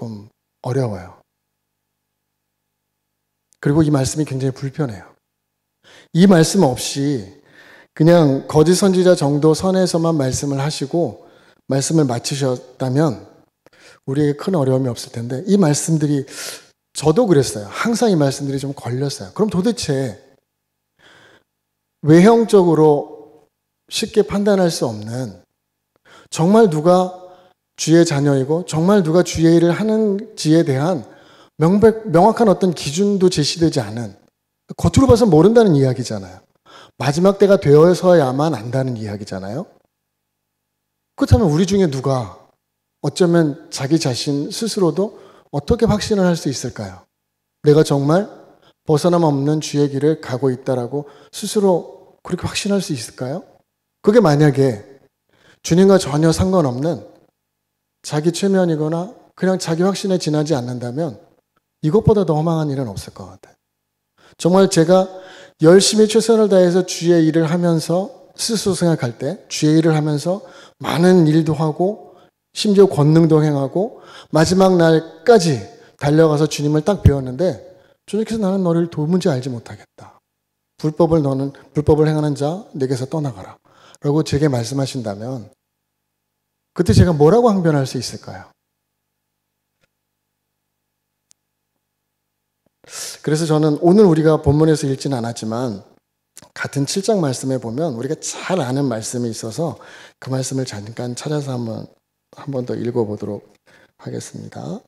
조금 어려워요. 그리고 이 말씀이 굉장히 불편해요. 이 말씀 없이 그냥 거짓 선지자 정도 선에서만 말씀을 하시고 말씀을 마치셨다면 우리에게 큰 어려움이 없을 텐데 이 말씀들이 저도 그랬어요. 항상 이 말씀들이 좀 걸렸어요. 그럼 도대체 외형적으로 쉽게 판단할 수 없는 정말 누가 주의 자녀이고 정말 누가 주의 일을 하는지에 대한 명확한 어떤 기준도 제시되지 않은 겉으로 봐서 모른다는 이야기잖아요. 마지막 때가 되어서야만 안다는 이야기잖아요. 그렇다면 우리 중에 누가 어쩌면 자기 자신 스스로도 어떻게 확신을 할 수 있을까요? 내가 정말 벗어남 없는 주의 길을 가고 있다라고 스스로 그렇게 확신할 수 있을까요? 그게 만약에 주님과 전혀 상관없는 자기 최면이거나 그냥 자기 확신에 지나지 않는다면 이것보다 더 허망한 일은 없을 것 같아요. 정말 제가 열심히 최선을 다해서 주의 일을 하면서 스스로 생각할 때 주의 일을 하면서 많은 일도 하고 심지어 권능도 행하고 마지막 날까지 달려가서 주님을 딱 배웠는데 주님께서 나는 너를 도무지 알지 못하겠다. 불법을 행하는 자 내게서 떠나가라 라고 제게 말씀하신다면 그때 제가 뭐라고 항변할 수 있을까요? 그래서 저는 오늘 우리가 본문에서 읽지는 않았지만 같은 7장 말씀에 보면 우리가 잘 아는 말씀이 있어서 그 말씀을 잠깐 찾아서 한 번 더 읽어보도록 하겠습니다.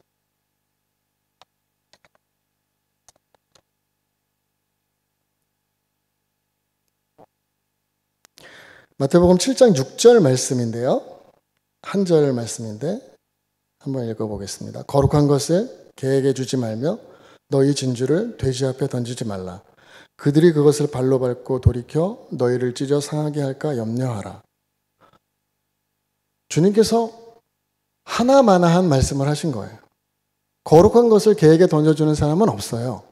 마태복음 7장 6절 말씀인데요. 한 절 말씀인데 한번 읽어보겠습니다. 거룩한 것을 개에게 주지 말며 너희 진주를 돼지 앞에 던지지 말라. 그들이 그것을 발로 밟고 돌이켜 너희를 찢어 상하게 할까 염려하라. 주님께서 하나마나한 말씀을 하신 거예요. 거룩한 것을 개에게 던져주는 사람은 없어요.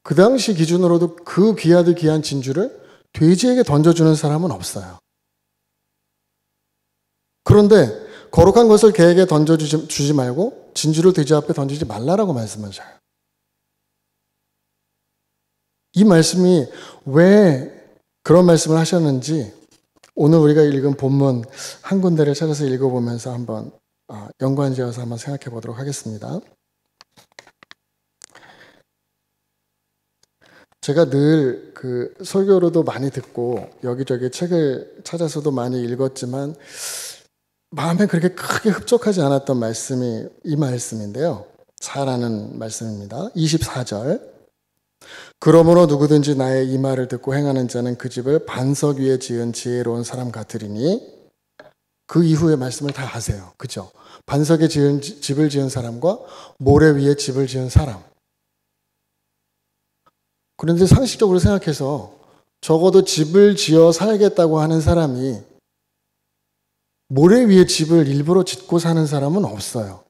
그 당시 기준으로도 그 귀하디 귀한 진주를 돼지에게 던져주는 사람은 없어요. 그런데 거룩한 것을 개에게 던져주지 말고 진주를 돼지 앞에 던지지 말라라고 말씀하셔요. 이 말씀이 왜 그런 말씀을 하셨는지 오늘 우리가 읽은 본문 한 군데를 찾아서 읽어보면서 한번 연관지어서 한번 생각해 보도록 하겠습니다. 제가 늘 그 설교로도 많이 듣고 여기저기 책을 찾아서도 많이 읽었지만 마음에 그렇게 크게 흡족하지 않았던 말씀이 이 말씀인데요. 잘 아는 말씀입니다. 24절. 그러므로 누구든지 나의 이 말을 듣고 행하는 자는 그 집을 반석 위에 지은 지혜로운 사람 같으리니 그 이후의 말씀을 다 아세요. 그죠? 반석에 집을 지은 사람과 모래 위에 집을 지은 사람. 그런데 상식적으로 생각해서 적어도 집을 지어 살겠다고 하는 사람이 모래 위에 집을 일부러 짓고 사는 사람은 없어요.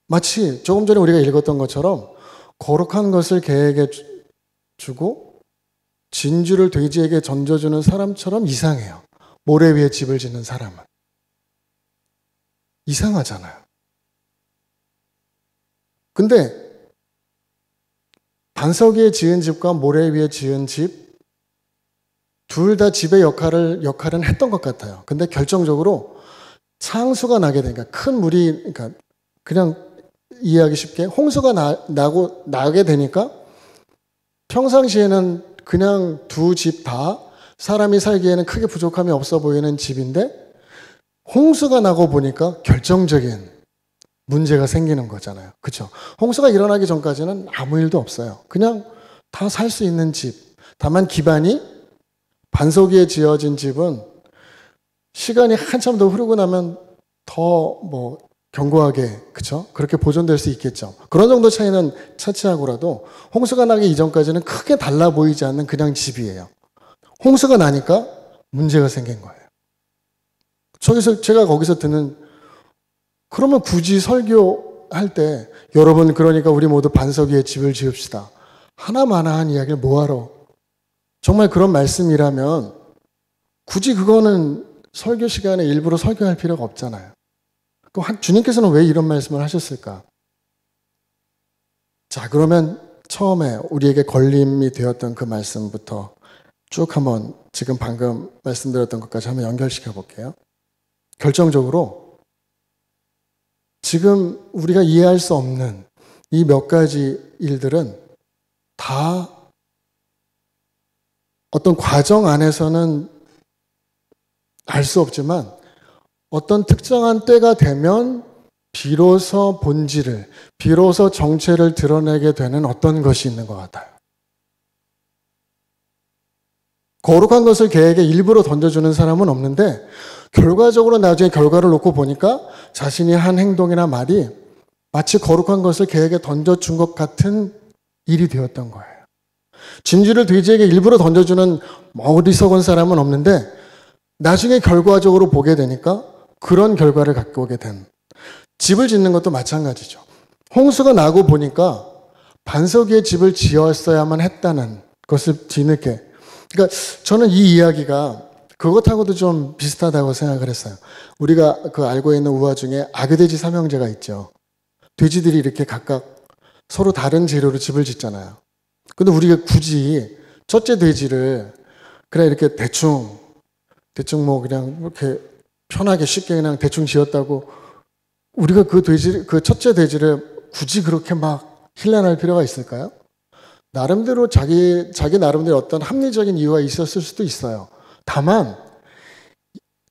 마치 조금 전에 우리가 읽었던 것처럼 거룩한 것을 개에게 주고 진주를 돼지에게 던져주는 사람처럼 이상해요. 모래 위에 집을 짓는 사람은. 이상하잖아요. 근데 반석 위에 지은 집과 모래 위에 지은 집 둘 다 집의 역할은 했던 것 같아요. 근데 결정적으로 창수가 나게 되니까 큰 물이 그냥 이해하기 쉽게 홍수가 나게 되니까 평상시에는 그냥 두 집 다 사람이 살기에는 크게 부족함이 없어 보이는 집인데 홍수가 나고 보니까 결정적인 문제가 생기는 거잖아요. 그렇죠? 홍수가 일어나기 전까지는 아무 일도 없어요. 그냥 다 살 수 있는 집. 다만 기반이 반석 위에 지어진 집은 시간이 한참 더 흐르고 나면 더 견고하게, 그렇죠? 그렇게 보존될 수 있겠죠. 그런 정도 차이는 차치하고라도 홍수가 나기 이전까지는 크게 달라 보이지 않는 그냥 집이에요. 홍수가 나니까 문제가 생긴 거예요. 제가 거기서 듣는 그러면 굳이 설교할 때 여러분 그러니까 우리 모두 반석 위에 집을 지읍시다. 하나마나한 이야기를 뭐하러? 정말 그런 말씀이라면 굳이 그거는 설교 시간에 일부러 설교할 필요가 없잖아요. 주님께서는 왜 이런 말씀을 하셨을까? 자, 그러면 처음에 우리에게 걸림이 되었던 그 말씀부터 쭉 한번 지금 방금 말씀드렸던 것까지 한번 연결시켜 볼게요. 결정적으로 지금 우리가 이해할 수 없는 이 몇 가지 일들은 다 어떤 과정 안에서는 알 수 없지만 어떤 특정한 때가 되면 비로소 본질을, 비로소 정체를 드러내게 되는 어떤 것이 있는 것 같아요. 거룩한 것을 개에게 일부러 던져주는 사람은 없는데 결과적으로 나중에 결과를 놓고 보니까 자신이 한 행동이나 말이 마치 거룩한 것을 개에게 던져준 것 같은 일이 되었던 거예요. 진주를 돼지에게 일부러 던져주는 어리석은 사람은 없는데 나중에 결과적으로 보게 되니까 그런 결과를 갖고 오게 된. 집을 짓는 것도 마찬가지죠. 홍수가 나고 보니까 반석 위에 집을 지었어야만 했다는 것을 뒤늦게. 그러니까 저는 이 이야기가 그것하고도 좀 비슷하다고 생각을 했어요. 우리가 그 알고 있는 우화 중에 아그돼지 삼형제가 있죠. 돼지들이 이렇게 각각 서로 다른 재료로 집을 짓잖아요. 근데 우리가 굳이 첫째 돼지를 그냥 이렇게 대충 뭐 그냥 이렇게 편하게 쉽게 그냥 대충 지었다고 우리가 그 첫째 돼지를 굳이 그렇게 막 힐난할 필요가 있을까요? 나름대로 자기 나름대로 어떤 합리적인 이유가 있었을 수도 있어요. 다만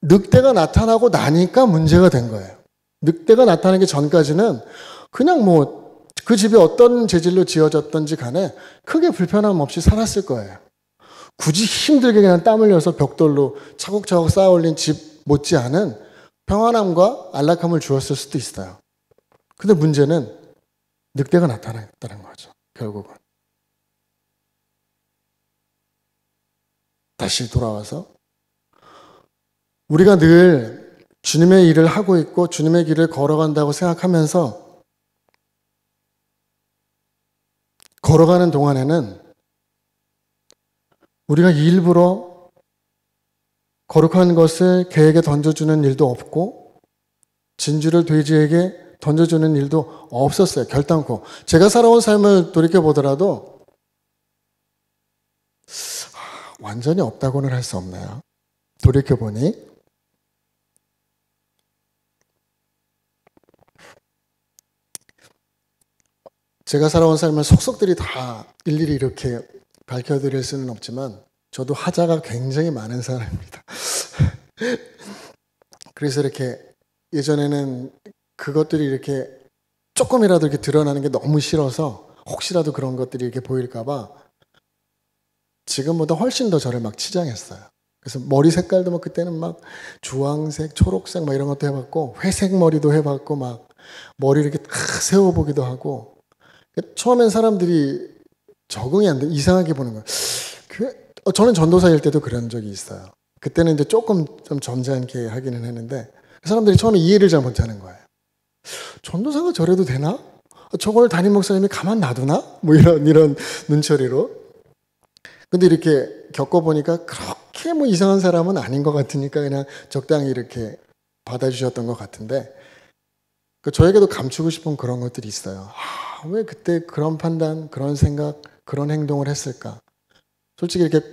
늑대가 나타나고 나니까 문제가 된 거예요. 늑대가 나타나기 전까지는 그냥 뭐 그 집이 어떤 재질로 지어졌던지 간에 크게 불편함 없이 살았을 거예요. 굳이 힘들게 그냥 땀 흘려서 벽돌로 차곡차곡 쌓아 올린 집 못지않은 평안함과 안락함을 주었을 수도 있어요. 근데 문제는 늑대가 나타났다는 거죠. 결국은. 다시 돌아와서 우리가 늘 주님의 일을 하고 있고 주님의 길을 걸어간다고 생각하면서 걸어가는 동안에는 우리가 일부러 거룩한 것을 개에게 던져주는 일도 없고 진주를 돼지에게 던져주는 일도 없었어요. 결단코. 제가 살아온 삶을 돌이켜보더라도 완전히 없다고는 할 수 없나요? 돌이켜보니 제가 살아온 삶을 속속들이 다 일일이 이렇게 밝혀드릴 수는 없지만 저도 하자가 굉장히 많은 사람입니다. 그래서 이렇게 예전에는 그것들이 이렇게 조금이라도 이렇게 드러나는 게 너무 싫어서 혹시라도 그런 것들이 이렇게 보일까봐 지금보다 훨씬 더 저를 막 치장했어요. 그래서 머리 색깔도 막 그때는 막 주황색, 초록색 막 이런 것도 해봤고 회색 머리도 해봤고 막 머리 이렇게 탁 세워보기도 하고 처음엔 사람들이 적응이 안 돼. 이상하게 보는 거예요. 저는 전도사일 때도 그런 적이 있어요. 그때는 이제 조금 좀 점잖게 하기는 했는데 사람들이 처음에 이해를 잘 못하는 거예요. 전도사가 저래도 되나? 저걸 담임 목사님이 가만 놔두나? 뭐 이런 눈초리로. 근데 이렇게 겪어보니까 그렇게 뭐 이상한 사람은 아닌 것 같으니까 그냥 적당히 이렇게 받아주셨던 것 같은데 저에게도 감추고 싶은 그런 것들이 있어요. 왜 그때 그런 판단, 그런 생각, 그런 행동을 했을까? 솔직히 이렇게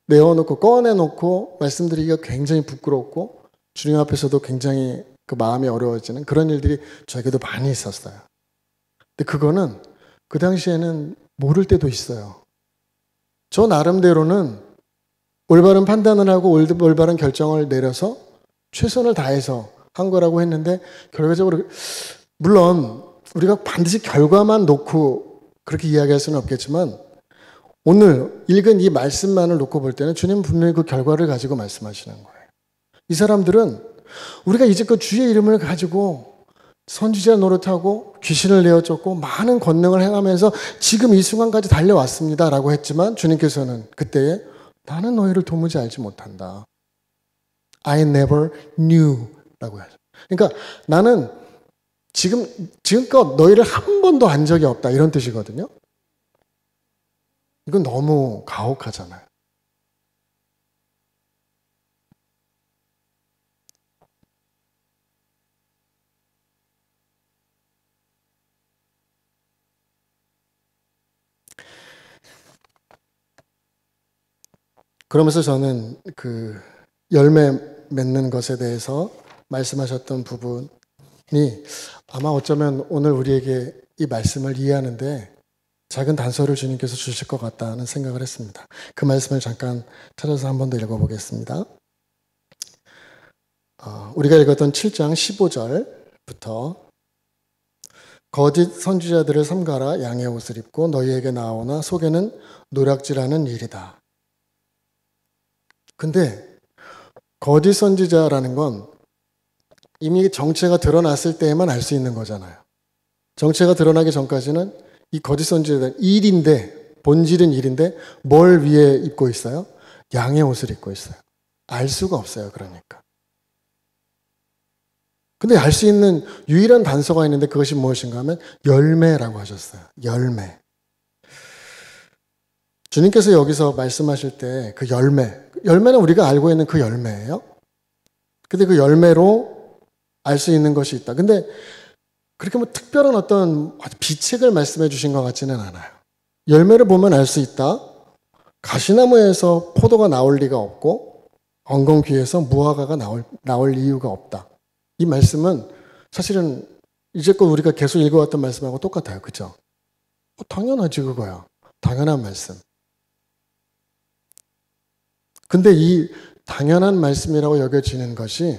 내어놓고 꺼내놓고 말씀드리기가 굉장히 부끄럽고 주님 앞에서도 굉장히 그 마음이 어려워지는 그런 일들이 저에게도 많이 있었어요. 근데 그거는 그 당시에는 모를 때도 있어요. 저 나름대로는 올바른 판단을 하고 올바른 결정을 내려서 최선을 다해서 한 거라고 했는데 결과적으로 물론 우리가 반드시 결과만 놓고 그렇게 이야기할 수는 없겠지만 오늘 읽은 이 말씀만을 놓고 볼 때는 주님은 분명히 그 결과를 가지고 말씀하시는 거예요. 이 사람들은 우리가 이제껏 주의 이름을 가지고 선지자 노릇하고 귀신을 내어쫓고 많은 권능을 행하면서 지금 이 순간까지 달려왔습니다 라고 했지만 주님께서는 그때에 나는 너희를 도무지 알지 못한다. I never knew 라고 하죠. 그러니까 나는 지금껏 너희를 한 번도 안 적이 없다 이런 뜻이거든요. 이건 너무 가혹하잖아요. 그러면서 저는 그 열매 맺는 것에 대해서 말씀하셨던 부분이 아마 어쩌면 오늘 우리에게 이 말씀을 이해하는데 작은 단서를 주님께서 주실 것 같다는 생각을 했습니다. 그 말씀을 잠깐 찾아서 한 번 더 읽어보겠습니다. 우리가 읽었던 7장 15절부터 거짓 선지자들을 삼가라 양의 옷을 입고 너희에게 나오나 속에는 노략질하는 일이다. 근데 거짓 선지자라는 건 이미 정체가 드러났을 때에만 알 수 있는 거잖아요. 정체가 드러나기 전까지는 이 거짓 선지자는 일인데, 본질은 일인데 뭘 위에 입고 있어요? 양의 옷을 입고 있어요. 알 수가 없어요. 그러니까. 근데 알 수 있는 유일한 단서가 있는데 그것이 무엇인가 하면 열매라고 하셨어요. 열매. 주님께서 여기서 말씀하실 때 그 열매는 우리가 알고 있는 그 열매예요. 근데 그 열매로 알 수 있는 것이 있다. 근데 그렇게 뭐 특별한 어떤 비책을 말씀해 주신 것 같지는 않아요. 열매를 보면 알 수 있다. 가시나무에서 포도가 나올 리가 없고 엉겅퀴에서 무화과가 나올 이유가 없다. 이 말씀은 사실은 이제껏 우리가 계속 읽어왔던 말씀하고 똑같아요. 그죠? 당연하지 그거야. 당연한 말씀. 근데 이 당연한 말씀이라고 여겨지는 것이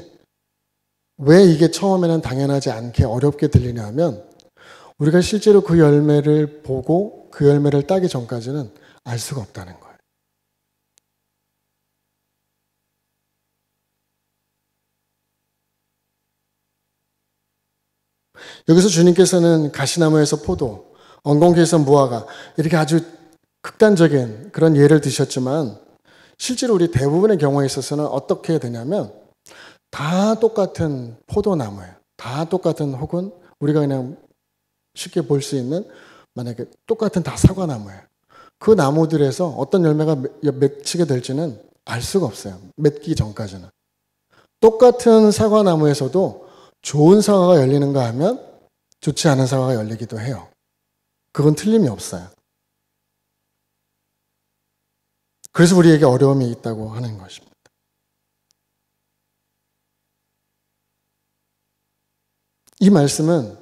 왜 이게 처음에는 당연하지 않게 어렵게 들리냐 하면 우리가 실제로 그 열매를 보고 그 열매를 따기 전까지는 알 수가 없다는 거예요. 여기서 주님께서는 가시나무에서 포도, 엉겅퀴에서 무화과 이렇게 아주 극단적인 그런 예를 드셨지만 실제로 우리 대부분의 경우에 있어서는 어떻게 되냐면 다 똑같은 포도나무예요. 다 똑같은 혹은 우리가 그냥 쉽게 볼 수 있는 만약에 똑같은 다 사과나무예요. 그 나무들에서 어떤 열매가 맺히게 될지는 알 수가 없어요. 맺기 전까지는. 똑같은 사과나무에서도 좋은 사과가 열리는가 하면 좋지 않은 사과가 열리기도 해요. 그건 틀림이 없어요. 그래서 우리에게 어려움이 있다고 하는 것입니다. 이 말씀은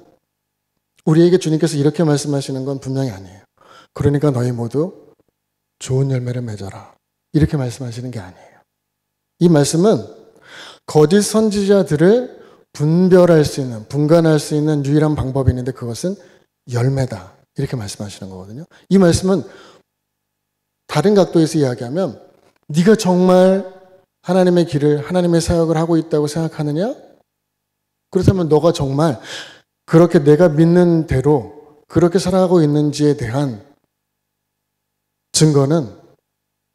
우리에게 주님께서 이렇게 말씀하시는 건 분명히 아니에요. 그러니까 너희 모두 좋은 열매를 맺어라. 이렇게 말씀하시는 게 아니에요. 이 말씀은 거짓 선지자들을 분별할 수 있는, 분간할 수 있는 유일한 방법이 있는데 그것은 열매다. 이렇게 말씀하시는 거거든요. 이 말씀은 다른 각도에서 이야기하면 네가 정말 하나님의 길을, 하나님의 사역을 하고 있다고 생각하느냐? 그렇다면 너가 정말 그렇게 내가 믿는 대로 그렇게 살아가고 있는지에 대한 증거는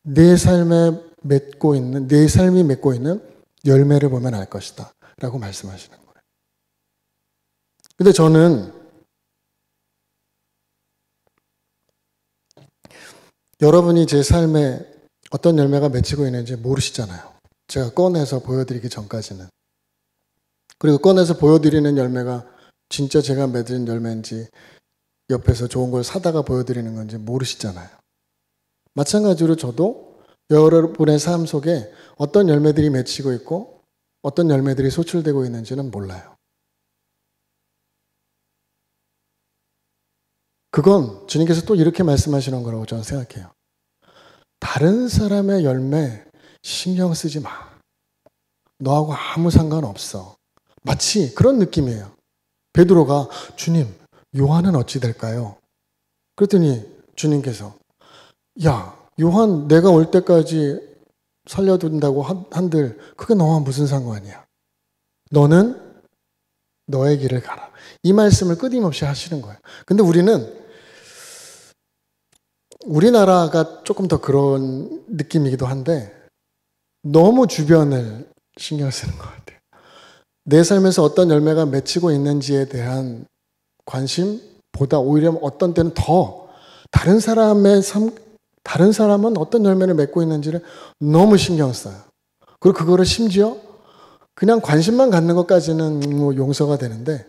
내 삶에 맺고 있는, 내 삶이 맺고 있는 열매를 보면 알 것이다. 라고 말씀하시는 거예요. 근데 저는 여러분이 제 삶에 어떤 열매가 맺히고 있는지 모르시잖아요. 제가 꺼내서 보여드리기 전까지는. 그리고 꺼내서 보여드리는 열매가 진짜 제가 맺은 열매인지 옆에서 좋은 걸 사다가 보여드리는 건지 모르시잖아요. 마찬가지로 저도 여러분의 삶 속에 어떤 열매들이 맺히고 있고 어떤 열매들이 소출되고 있는지는 몰라요. 그건 주님께서 또 이렇게 말씀하시는 거라고 저는 생각해요. 다른 사람의 열매 신경 쓰지 마. 너하고 아무 상관없어. 마치 그런 느낌이에요. 베드로가 주님, 요한은 어찌 될까요? 그랬더니 주님께서 야, 요한 내가 올 때까지 살려둔다고 한들 그게 너와 무슨 상관이야? 너는 너의 길을 가라. 이 말씀을 끊임없이 하시는 거예요. 근데 우리나라가 조금 더 그런 느낌이기도 한데 너무 주변을 신경 쓰는 것 같아요. 내 삶에서 어떤 열매가 맺히고 있는지에 대한 관심보다 오히려 어떤 때는 더 다른 사람은 어떤 열매를 맺고 있는지를 너무 신경 써요. 그리고 그거를 심지어 그냥 관심만 갖는 것까지는 뭐 용서가 되는데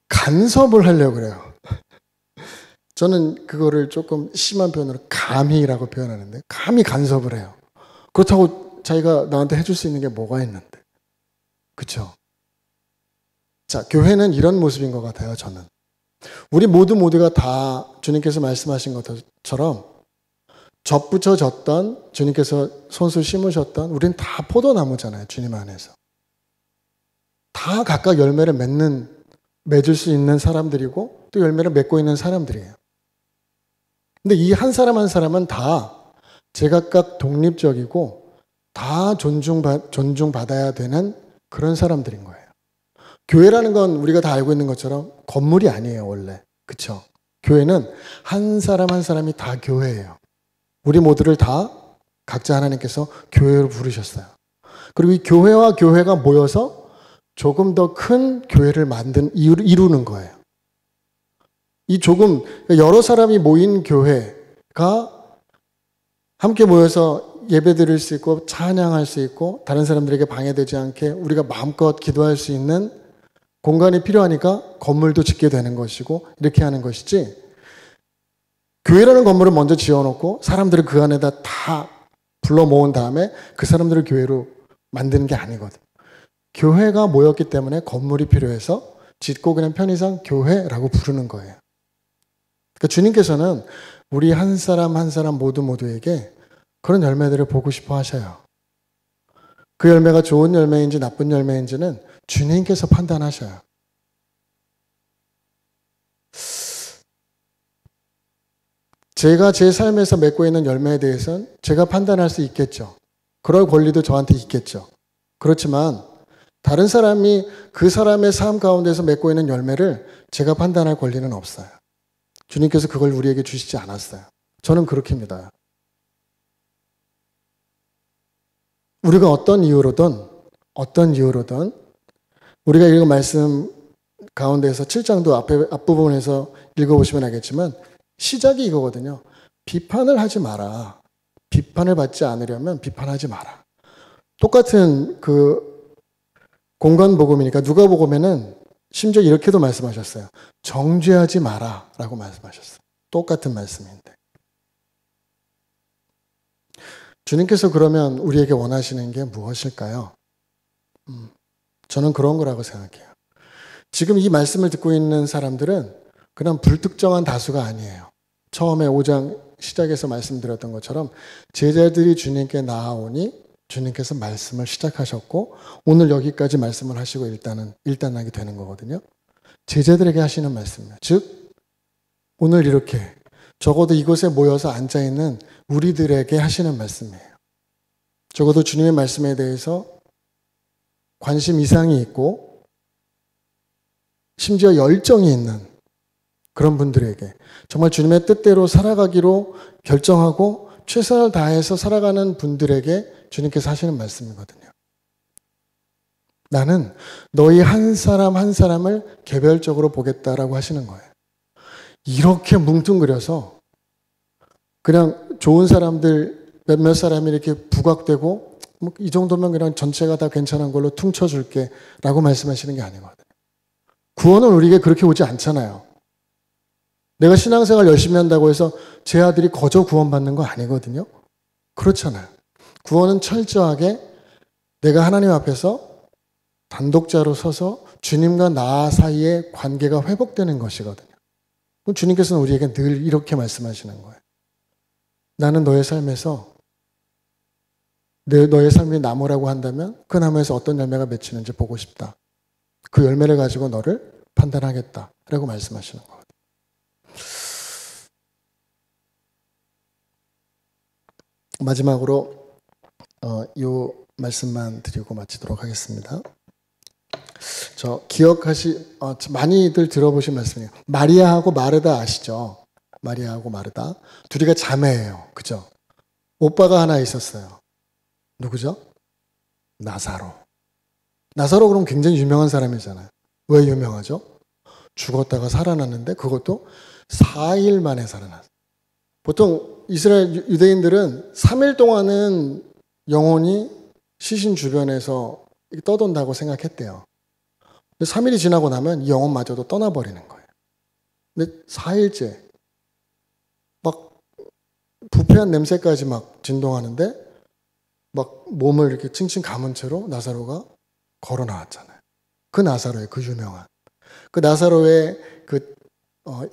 간섭을 하려고 그래요. 저는 그거를 조금 심한 표현으로 감히라고 표현하는데, 감히 간섭을 해요. 그렇다고 자기가 나한테 해줄 수 있는 게 뭐가 있는데. 그렇죠? 자, 교회는 이런 모습인 것 같아요, 저는. 우리 모두가 다 주님께서 말씀하신 것처럼 젖붙여 졌던, 주님께서 손수 심으셨던, 우리는 다 포도나무잖아요, 주님 안에서. 다 각각 열매를 맺을 수 있는 사람들이고 또 열매를 맺고 있는 사람들이에요. 근데 이 한 사람 한 사람은 다 제각각 독립적이고 다 존중받아야 되는 그런 사람들인 거예요. 교회라는 건 우리가 다 알고 있는 것처럼 건물이 아니에요, 원래. 그렇죠? 교회는 한 사람 한 사람이 다 교회예요. 우리 모두를 다 각자 하나님께서 교회로 부르셨어요. 그리고 이 교회와 교회가 모여서 조금 더 큰 교회를 이루는 거예요. 이 조금 여러 사람이 모인 교회가 함께 모여서 예배 드릴 수 있고 찬양할 수 있고 다른 사람들에게 방해되지 않게 우리가 마음껏 기도할 수 있는 공간이 필요하니까 건물도 짓게 되는 것이고 이렇게 하는 것이지, 교회라는 건물을 먼저 지어놓고 사람들을 그 안에다 다 불러 모은 다음에 그 사람들을 교회로 만드는 게 아니거든. 교회가 모였기 때문에 건물이 필요해서 짓고 그냥 편의상 교회라고 부르는 거예요. 그러니까 주님께서는 우리 한 사람 한 사람 모두에게 그런 열매들을 보고 싶어 하셔요. 그 열매가 좋은 열매인지 나쁜 열매인지는 주님께서 판단하셔요. 제가 제 삶에서 맺고 있는 열매에 대해서는 제가 판단할 수 있겠죠. 그럴 권리도 저한테 있겠죠. 그렇지만 다른 사람이 그 사람의 삶 가운데서 맺고 있는 열매를 제가 판단할 권리는 없어요. 주님께서 그걸 우리에게 주시지 않았어요. 저는 그렇게 믿어요. 우리가 어떤 이유로든 우리가 읽은 말씀 가운데서 7장도 앞부분에서 읽어보시면 알겠지만 시작이 이거거든요. 비판을 하지 마라. 비판을 받지 않으려면 비판하지 마라. 똑같은 그 공간복음이니까 누가복음에는 심지어 이렇게도 말씀하셨어요. 정죄하지 마라 라고 말씀하셨어요. 똑같은 말씀인데. 주님께서 그러면 우리에게 원하시는 게 무엇일까요? 저는 그런 거라고 생각해요. 지금 이 말씀을 듣고 있는 사람들은 그냥 불특정한 다수가 아니에요. 처음에 5장 시작에서 말씀드렸던 것처럼 제자들이 주님께 나아오니 주님께서 말씀을 시작하셨고 오늘 여기까지 말씀을 하시고 일단하게 되는 거거든요. 제자들에게 하시는 말씀이에요. 즉 오늘 이렇게 적어도 이곳에 모여서 앉아있는 우리들에게 하시는 말씀이에요. 적어도 주님의 말씀에 대해서 관심 이상이 있고 심지어 열정이 있는 그런 분들에게 정말 주님의 뜻대로 살아가기로 결정하고 최선을 다해서 살아가는 분들에게 주님께서 하시는 말씀이거든요. 나는 너희 한 사람 한 사람을 개별적으로 보겠다라고 하시는 거예요. 이렇게 뭉뚱그려서 그냥 좋은 사람들 몇몇 사람이 이렇게 부각되고 뭐 이 정도면 그냥 전체가 다 괜찮은 걸로 퉁쳐줄게 라고 말씀하시는 게 아니거든요. 구원은 우리에게 그렇게 오지 않잖아요. 내가 신앙생활 열심히 한다고 해서 제 아들이 거저 구원받는 거 아니거든요. 그렇잖아요. 구원은 철저하게 내가 하나님 앞에서 단독자로 서서 주님과 나 사이의 관계가 회복되는 것이거든요. 주님께서는 우리에게 늘 이렇게 말씀하시는 거예요. 나는 너의 삶에서 너의 삶이 나무라고 한다면 그 나무에서 어떤 열매가 맺히는지 보고 싶다. 그 열매를 가지고 너를 판단하겠다. 라고 말씀하시는 거예요. 마지막으로 이 말씀만 드리고 마치도록 하겠습니다. 많이들 들어보신 말씀이에요. 마리아하고 마르다 아시죠? 마리아하고 마르다. 둘이가 자매예요. 그죠? 오빠가 하나 있었어요. 누구죠? 나사로. 나사로 그럼 굉장히 유명한 사람이잖아요. 왜 유명하죠? 죽었다가 살아났는데 그것도 4일 만에 살아났어요. 보통 이스라엘 유대인들은 3일 동안은 영혼이 시신 주변에서 떠돈다고 생각했대요. 3일이 지나고 나면 이 영혼마저도 떠나버리는 거예요. 근데 4일째 부패한 냄새까지 막 진동하는데 막 몸을 이렇게 칭칭 감은 채로 나사로가 걸어 나왔잖아요. 그 나사로의 그 유명한 그 나사로의 그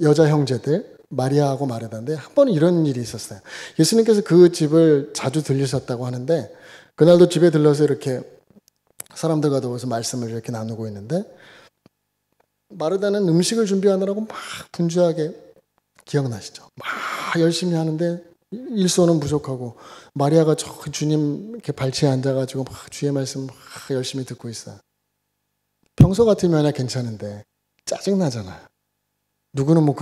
여자 형제들 마리아하고 마르다인데 한 번은 이런 일이 있었어요. 예수님께서 그 집을 자주 들리셨다고 하는데 그날도 집에 들러서 이렇게 사람들과 더불어서 말씀을 이렇게 나누고 있는데 마르다는 음식을 준비하느라고 막 분주하게 기억나시죠? 막 열심히 하는데 일손은 부족하고 마리아가 저 주님 이렇게 발치에 앉아가지고 막 주의 말씀 막 열심히 듣고 있어요. 평소 같으면 괜찮은데 짜증나잖아요. 누구는 뭐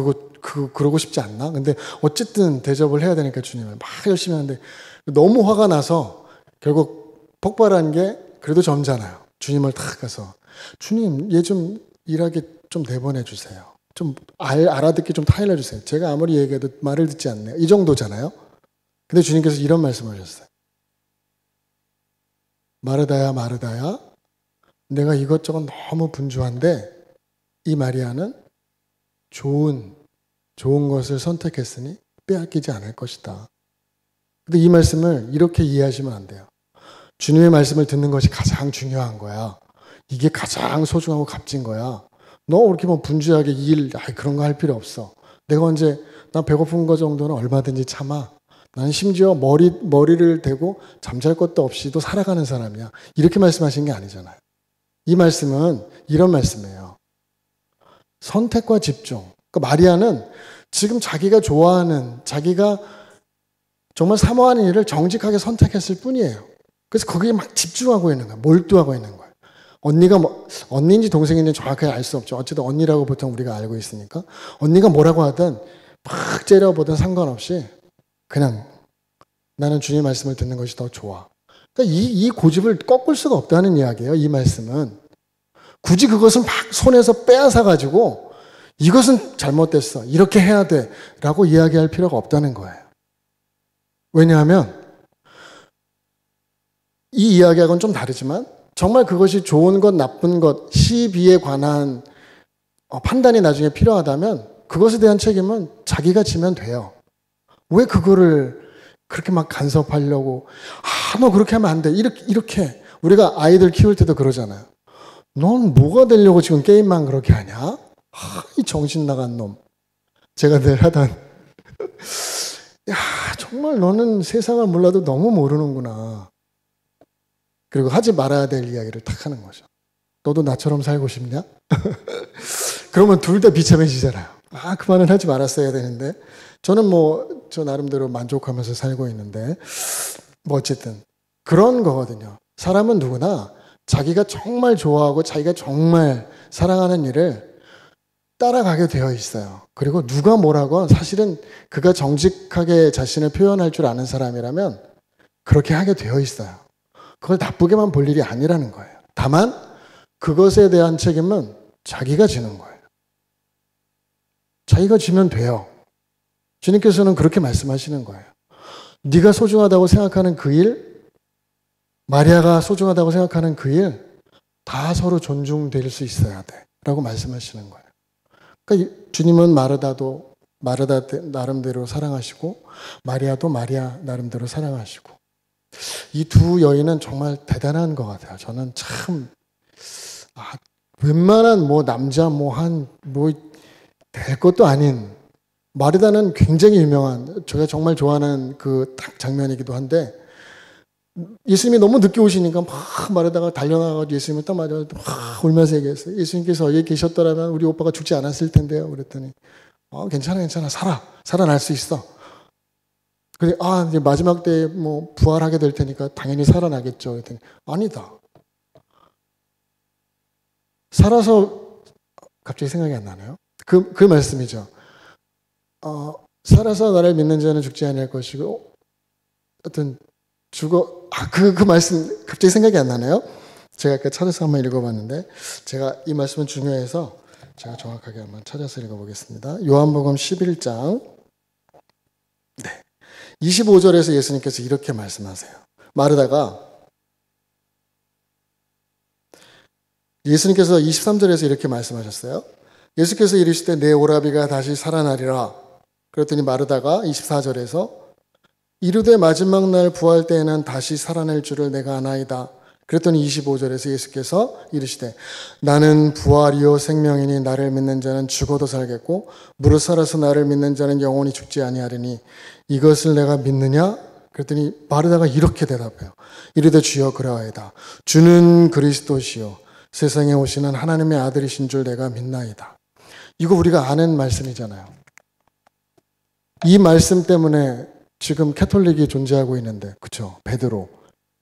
그러고 싶지 않나? 근데 어쨌든 대접을 해야 되니까 주님을 막 열심히 하는데 너무 화가 나서 결국 폭발한 게 그래도 점잖아요. 주님을 탁 가서 주님 얘 좀 일하게 좀 내보내 주세요. 좀 알아듣기 좀 타일러 주세요. 제가 아무리 얘기해도 말을 듣지 않네요. 이 정도잖아요. 근데 주님께서 이런 말씀을 하셨어요. 마르다야 마르다야 내가 이것저것 너무 분주한데 이 마리아는 좋은 것을 선택했으니 빼앗기지 않을 것이다. 근데 이 말씀을 이렇게 이해하시면 안 돼요. 주님의 말씀을 듣는 것이 가장 중요한 거야. 이게 가장 소중하고 값진 거야. 너 그렇게 뭐 분주하게 그런 거 할 필요 없어. 내가 언제 난 배고픈 거 정도는 얼마든지 참아. 난 심지어 머리를 대고 잠잘 것도 없이도 살아가는 사람이야. 이렇게 말씀하신 게 아니잖아요. 이 말씀은 이런 말씀이에요. 선택과 집중. 그러니까 마리아는 지금 자기가 좋아하는, 자기가 정말 사모하는 일을 정직하게 선택했을 뿐이에요. 그래서 거기에 막 집중하고 있는 거예요. 몰두하고 있는 거예요. 언니가 언니인지 동생인지 정확하게 알 수 없죠. 어쨌든 언니라고 보통 우리가 알고 있으니까. 언니가 뭐라고 하든 막 째려보든 상관없이 그냥 나는 주님의 말씀을 듣는 것이 더 좋아. 그러니까 이 고집을 꺾을 수가 없다는 이야기예요. 이 말씀은. 굳이 그것을 막 손에서 빼앗아가지고 이것은 잘못됐어. 이렇게 해야 돼. 라고 이야기할 필요가 없다는 거예요. 왜냐하면 이 이야기하고는 좀 다르지만 정말 그것이 좋은 것, 나쁜 것, 시비에 관한 판단이 나중에 필요하다면 그것에 대한 책임은 자기가 지면 돼요. 왜 그거를 그렇게 막 간섭하려고 너 그렇게 하면 안 돼. 이렇게 우리가 아이들 키울 때도 그러잖아요. 넌 뭐가 되려고 지금 게임만 그렇게 하냐? 이 정신 나간 놈. 제가 늘 하던 야 정말 너는 세상을 몰라도 너무 모르는구나. 그리고 하지 말아야 될 이야기를 탁 하는 거죠. 너도 나처럼 살고 싶냐? 그러면 둘 다 비참해지잖아요. 그 말은 하지 말았어야 되는데 저는 저 나름대로 만족하면서 살고 있는데 어쨌든 그런 거거든요. 사람은 누구나 자기가 정말 좋아하고 자기가 정말 사랑하는 일을 따라가게 되어 있어요. 그리고 누가 뭐라건 사실은 그가 정직하게 자신을 표현할 줄 아는 사람이라면 그렇게 하게 되어 있어요. 그걸 나쁘게만 볼 일이 아니라는 거예요. 다만 그것에 대한 책임은 자기가 지는 거예요. 자기가 지면 돼요. 주님께서는 그렇게 말씀하시는 거예요. 네가 소중하다고 생각하는 그 일, 마리아가 소중하다고 생각하는 그 일, 다 서로 존중될 수 있어야 돼. 라고 말씀하시는 거예요. 그러니까 주님은 마르다 나름대로 사랑하시고, 마리아도 마리아 나름대로 사랑하시고, 이 두 여인은 정말 대단한 것 같아요. 저는 참, 웬만한 남자 될 것도 아닌, 마르다는 굉장히 유명한, 제가 정말 좋아하는 그 딱 장면이기도 한데, 예수님이 너무 늦게 오시니까 막 마르다가 달려나가서 예수님을 딱 맞아 막 울면서 얘기했어요. 예수님께서 여기 계셨더라면 우리 오빠가 죽지 않았을 텐데요. 그랬더니, 괜찮아. 살아날 수 있어. 근데, 이제 마지막 때에 부활하게 될 테니까 당연히 살아나겠죠. 그랬더니, 아니다. 살아서, 갑자기 생각이 안 나네요. 그 말씀이죠. 살아서 나를 믿는 자는 죽지 않을 것이고, 그 말씀 갑자기 생각이 안 나네요. 제가 아까 찾아서 한번 읽어봤는데, 제가 이 말씀은 중요해서 제가 정확하게 한번 찾아서 읽어보겠습니다. 요한복음 11장 25절에서 예수님께서 이렇게 말씀하세요. 마르다가 예수님께서 23절에서 이렇게 말씀하셨어요. 예수께서 이르시되 내 오라비가 다시 살아나리라. 그랬더니 마르다가 24절에서 이르되 마지막 날 부활 때에는 다시 살아날 줄을 내가 아나이다. 그랬더니 25절에서 예수께서 이르시되 나는 부활이요 생명이니 나를 믿는 자는 죽어도 살겠고 무릇 살아서 나를 믿는 자는 영원히 죽지 아니하리니 이것을 내가 믿느냐? 그랬더니 마르다가 이렇게 대답해요. 이르되 주여 그러하이다. 주는 그리스도시요 세상에 오시는 하나님의 아들이신 줄 내가 믿나이다. 이거 우리가 아는 말씀이잖아요. 이 말씀 때문에 지금 캐톨릭이 존재하고 있는데, 그렇죠? 베드로.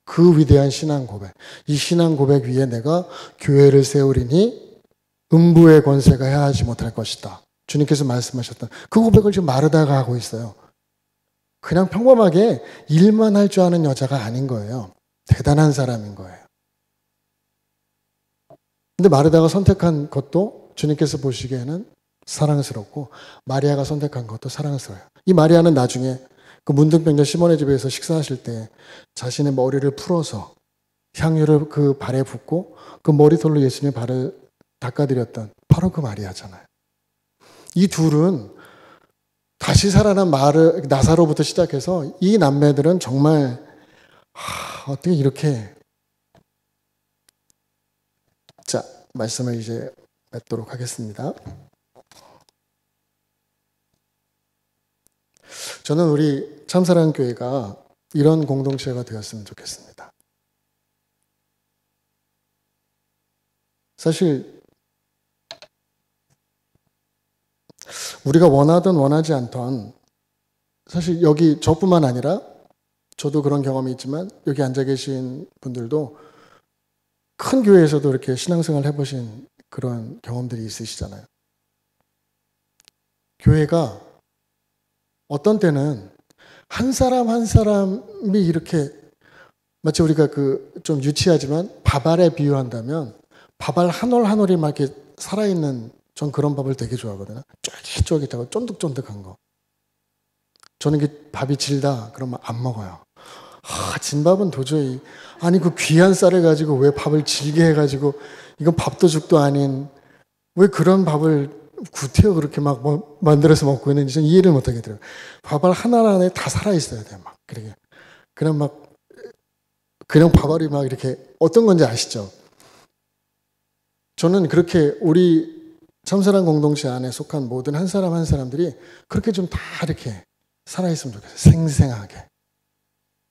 그 위대한 신앙 고백. 이 신앙 고백 위에 내가 교회를 세우리니 음부의 권세가 해하지 못할 것이다. 주님께서 말씀하셨던 그 고백을 지금 마르다가 하고 있어요. 그냥 평범하게 일만 할 줄 아는 여자가 아닌 거예요. 대단한 사람인 거예요. 근데 마르다가 선택한 것도 주님께서 보시기에는 사랑스럽고 마리아가 선택한 것도 사랑스러워요. 이 마리아는 나중에 그 문둥병자 시몬의 집에서 식사하실 때 자신의 머리를 풀어서 향유를 그 발에 붓고 그 머리털로 예수님의 발을 닦아드렸던 바로 그 마리아잖아요. 이 둘은 다시 살아난 나사로부터 시작해서 이 남매들은 정말 어떻게 이렇게 자, 말씀을 이제 맺도록 하겠습니다. 저는 우리 참사랑교회가 이런 공동체가 되었으면 좋겠습니다. 사실 우리가 원하든 원하지 않던 사실 여기 저뿐만 아니라 저도 그런 경험이 있지만 여기 앉아 계신 분들도 큰 교회에서도 이렇게 신앙생활 해보신 그런 경험들이 있으시잖아요. 교회가 어떤 때는 한 사람 한 사람이 이렇게 마치 우리가 좀 유치하지만 밥알에 비유한다면 밥알 한 올 한 올이 막 이렇게 살아있는 전 그런 밥을 되게 좋아하거든요. 쫄깃쫄깃하고 쫀득쫀득한 거. 저는 이게 밥이 질다 그러면 안 먹어요. 진밥은 도저히 아니 그 귀한 쌀을 가지고 왜 밥을 질게 해가지고 이건 밥도 죽도 아닌 왜 그런 밥을 구태여 그렇게 막 만들어서 먹고 있는지 저는 이해를 못하겠더라고요. 밥알 하나하나에 다 살아있어야 돼요. 막 그렇게 그냥 밥알이 막 이렇게 어떤 건지 아시죠? 저는 그렇게 우리 참사랑 공동체 안에 속한 모든 한 사람 한 사람들이 그렇게 좀 다 이렇게 살아있으면 좋겠어요. 생생하게.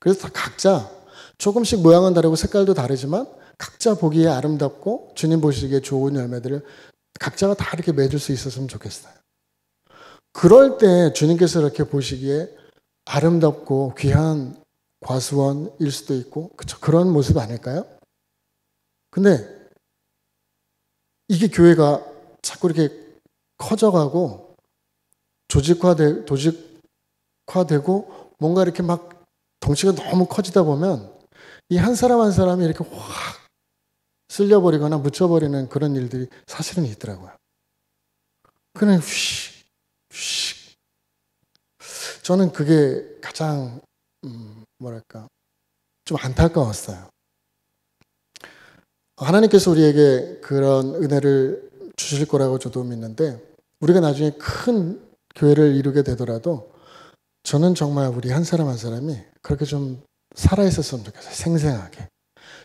그래서 다 각자 조금씩 모양은 다르고 색깔도 다르지만 각자 보기에 아름답고 주님 보시기에 좋은 열매들을 각자가 다 이렇게 맺을 수 있었으면 좋겠어요. 그럴 때 주님께서 이렇게 보시기에 아름답고 귀한 과수원일 수도 있고 그쵸? 그런 모습 아닐까요? 근데 이게 교회가 자꾸 이렇게 커져가고 조직화되고 뭔가 이렇게 막 덩치가 너무 커지다 보면 이 한 사람 한 사람이 이렇게 확 쓸려버리거나 묻혀버리는 그런 일들이 사실은 있더라고요. 그냥 휙. 저는 그게 가장 좀 안타까웠어요. 하나님께서 우리에게 그런 은혜를 주실 거라고 저도 믿는데 우리가 나중에 큰 교회를 이루게 되더라도 저는 정말 우리 한 사람 한 사람이 그렇게 좀 살아있었으면 좋겠어요. 생생하게.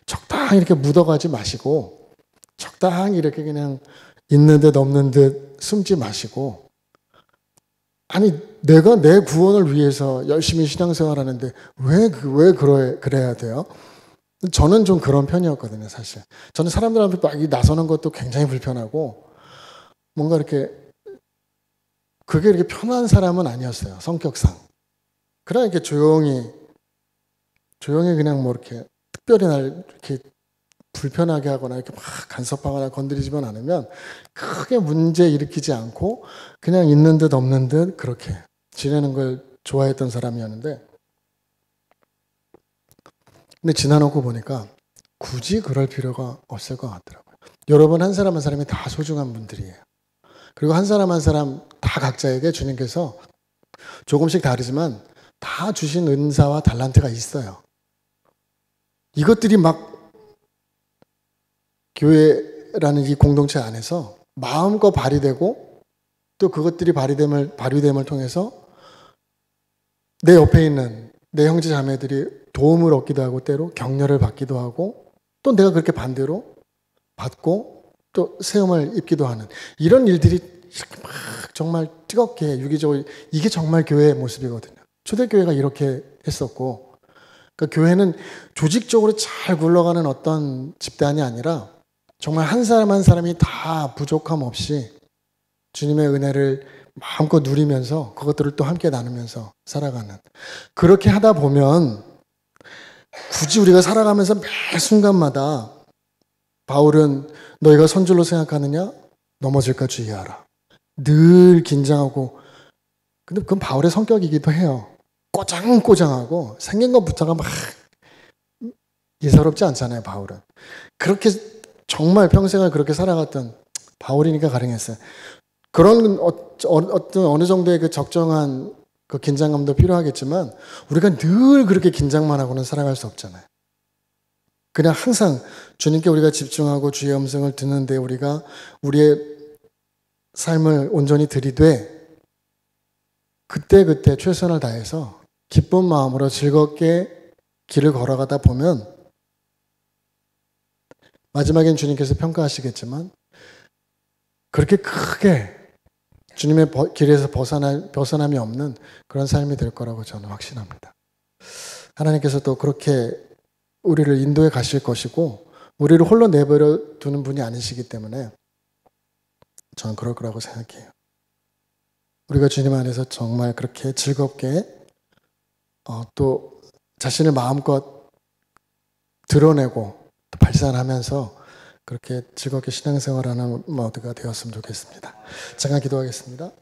적당히 이렇게 묻어가지 마시고 적당히 이렇게 그냥 있는 듯 없는 듯 숨지 마시고 아니 내가 내 구원을 위해서 열심히 신앙생활하는데 왜 그래야 돼요? 저는 좀 그런 편이었거든요, 사실. 저는 사람들 앞에 막 나서는 것도 굉장히 불편하고 뭔가 이렇게 그게 이렇게 편한 사람은 아니었어요, 성격상. 그냥 이렇게 조용히 그냥 뭐 이렇게 특별히 날 이렇게 불편하게 하거나 이렇게 막 간섭하거나 건드리지만 않으면 크게 문제 일으키지 않고 그냥 있는 듯 없는 듯 그렇게 지내는 걸 좋아했던 사람이었는데 근데 지나놓고 보니까 굳이 그럴 필요가 없을 것 같더라고요. 여러분 한 사람 한 사람이 다 소중한 분들이에요. 그리고 한 사람 한 사람 다 각자에게 주님께서 조금씩 다르지만 다 주신 은사와 달란트가 있어요. 이것들이 막 교회라는 이 공동체 안에서 마음껏 발휘되고 또 그것들이 발휘됨을 통해서 내 옆에 있는 내 형제 자매들이 도움을 얻기도 하고 때로 격려를 받기도 하고 또 내가 그렇게 반대로 받고 또 세움을 입기도 하는 이런 일들이 이렇게 막 정말 뜨겁게 유기적으로 이게 정말 교회의 모습이거든요. 초대교회가 이렇게 했었고 그러니까 교회는 조직적으로 잘 굴러가는 어떤 집단이 아니라 정말 한 사람 한 사람이 다 부족함 없이 주님의 은혜를 마음껏 누리면서 그것들을 또 함께 나누면서 살아가는 그렇게 하다 보면 굳이 우리가 살아가면서 매 순간마다 바울은 너희가 선줄로 생각하느냐? 넘어질까 주의하라. 늘 긴장하고 근데 그건 바울의 성격이기도 해요. 꼬장꼬장하고 생긴 것부터가 막 예사롭지 않잖아요. 바울은. 그렇게 정말 평생을 그렇게 살아갔던 바울이니까 가능했어요. 그런 어떤 어느 정도의 그 적정한 그 긴장감도 필요하겠지만 우리가 늘 그렇게 긴장만 하고는 살아갈 수 없잖아요. 그냥 항상 주님께 우리가 집중하고 주의 음성을 듣는데 우리가 우리의 삶을 온전히 들이되 그때그때 최선을 다해서 기쁜 마음으로 즐겁게 길을 걸어가다 보면 마지막엔 주님께서 평가하시겠지만 그렇게 크게 주님의 길에서 벗어남이 없는 그런 삶이 될 거라고 저는 확신합니다. 하나님께서 또 그렇게 우리를 인도해 가실 것이고 우리를 홀로 내버려 두는 분이 아니시기 때문에 저는 그럴 거라고 생각해요. 우리가 주님 안에서 정말 그렇게 즐겁게 또 자신을 마음껏 드러내고 또 발산하면서 그렇게 즐겁게 신앙생활하는 모두가 되었으면 좋겠습니다. 잠깐 기도하겠습니다.